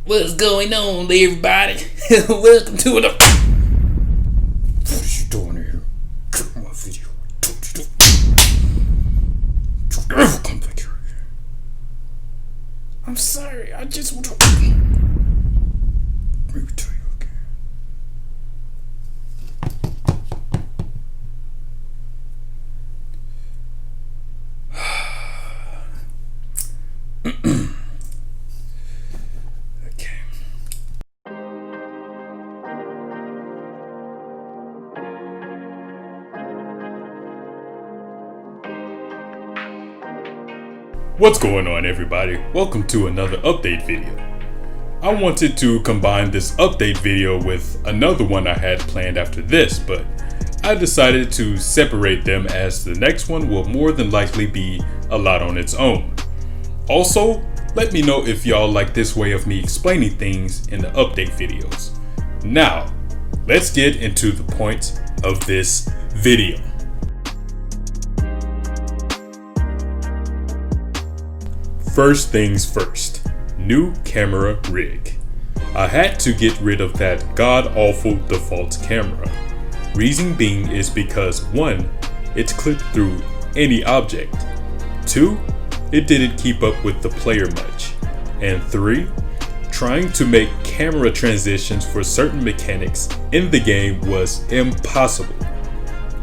What's going on, everybody? Welcome to the. What are you doing here? Get my video. Don't ever come back here again. I'm sorry. I just want to. Let me tell you again. What's going on, everybody? Welcome to another update video. I wanted to combine this update video with another one I had planned after this, but I decided to separate them as the next one will more than likely be a lot on its own. Also, let me know if y'all like this way of me explaining things in the update videos. Now, let's get into the point of this video. First things first, new camera rig. I had to get rid of that god-awful default camera. Reason being is because 1, it clipped through any object. 2, it didn't keep up with the player much. And 3, trying to make camera transitions for certain mechanics in the game was impossible.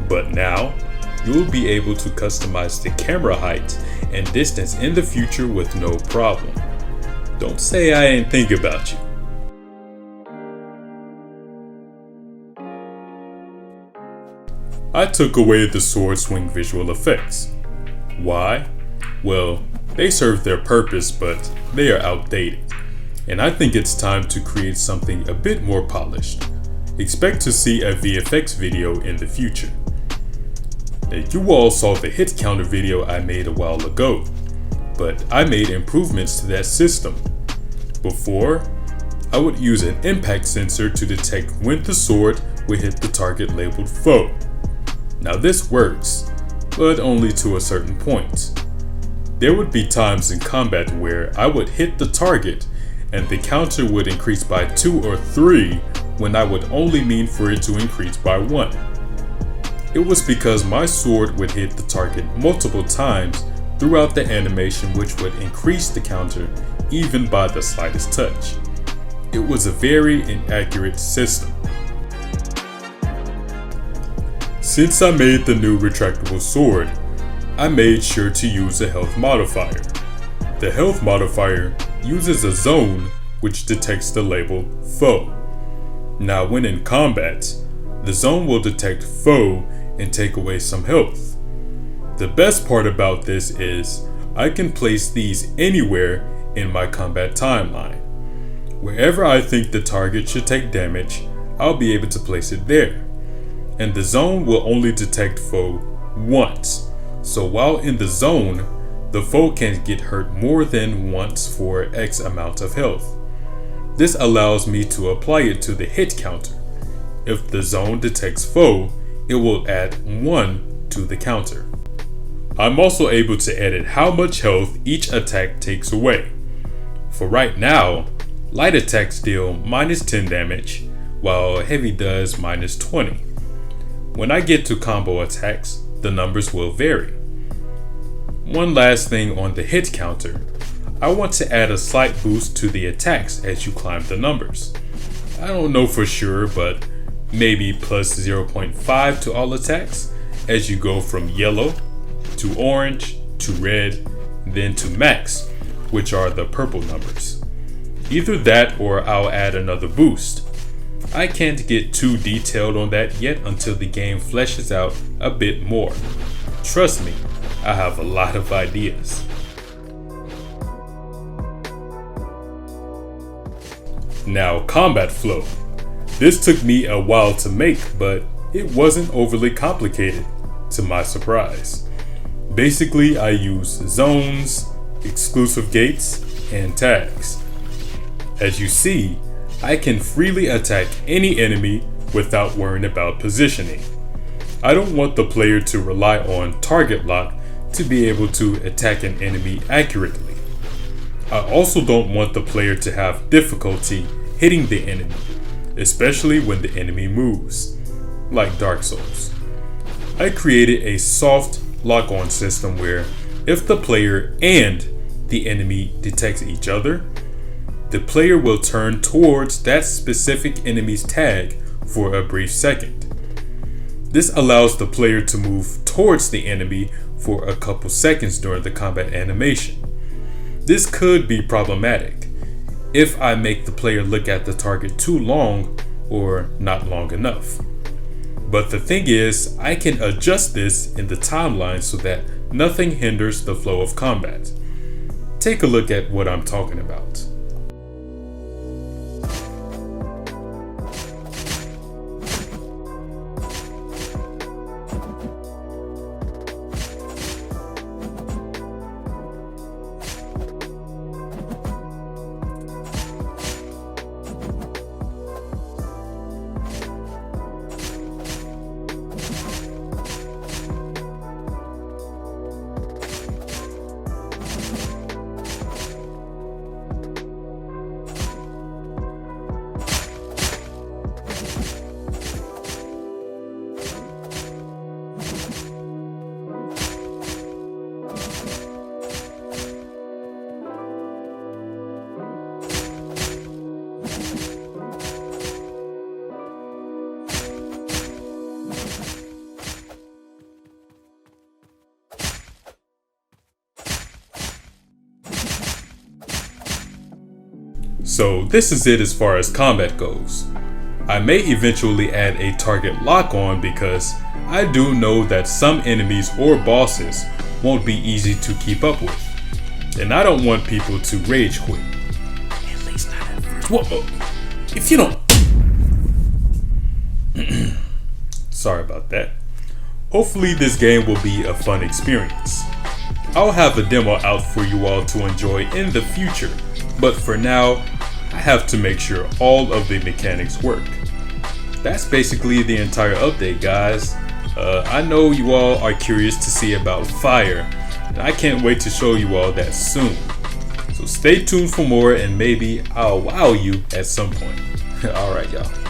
But now, you'll be able to customize the camera height and distance in the future with no problem. Don't say I ain't think about you. I took away the sword swing visual effects. Why? Well, they serve their purpose, but they are outdated. And I think it's time to create something a bit more polished. Expect to see a VFX video in the future. You all saw the hit counter video I made a while ago, but I made improvements to that system. Before, I would use an impact sensor to detect when the sword would hit the target labeled foe. Now this works, but only to a certain point. There would be times in combat where I would hit the target and the counter would increase by 2 or 3 when I would only mean for it to increase by 1. It was because my sword would hit the target multiple times throughout the animation, which would increase the counter even by the slightest touch. It was a very inaccurate system. Since I made the new retractable sword, I made sure to use a health modifier. The health modifier uses a zone which detects the label foe. Now when in combat, the zone will detect foe and take away some health. The best part about this is I can place these anywhere in my combat timeline. Wherever I think the target should take damage, I'll be able to place it there. And the zone will only detect foe once. So while in the zone, the foe can get hurt more than once for X amount of health. This allows me to apply it to the hit counter. If the zone detects foe, it will add 1 to the counter. I'm also able to edit how much health each attack takes away. For right now, light attacks deal -10 damage, while heavy does -20. When I get to combo attacks, the numbers will vary. One last thing on the hit counter, I want to add a slight boost to the attacks as you climb the numbers. I don't know for sure, but maybe plus 0.5 to all attacks as you go from yellow to orange to red, then to max, which are the purple numbers. Either that or I'll add another boost. I can't get too detailed on that yet until the game fleshes out a bit more. Trust me, I have a lot of ideas. Now, combat flow. This took me a while to make, but it wasn't overly complicated, to my surprise. Basically, I use zones, exclusive gates, and tags. As you see, I can freely attack any enemy without worrying about positioning. I don't want the player to rely on target lock to be able to attack an enemy accurately. I also don't want the player to have difficulty hitting the enemy, especially when the enemy moves, like Dark Souls. I created a soft lock-on system where if the player and the enemy detects each other, the player will turn towards that specific enemy's tag for a brief second. This allows the player to move towards the enemy for a couple seconds during the combat animation. This could be problematic if I make the player look at the target too long or not long enough. But the thing is, I can adjust this in the timeline so that nothing hinders the flow of combat. Take a look at what I'm talking about. So this is it as far as combat goes. I may eventually add a target lock on because I do know that some enemies or bosses won't be easy to keep up with. And I don't want people to rage quit. At least not at first. Whoa, if you don't... Sorry about that. Hopefully this game will be a fun experience. I'll have a demo out for you all to enjoy in the future, but for now, I have to make sure all of the mechanics work. That's basically the entire update, guys. I know you all are curious to see about fire, and I can't wait to show you all that soon. So stay tuned for more, and maybe I'll wow you at some point. Alright, y'all.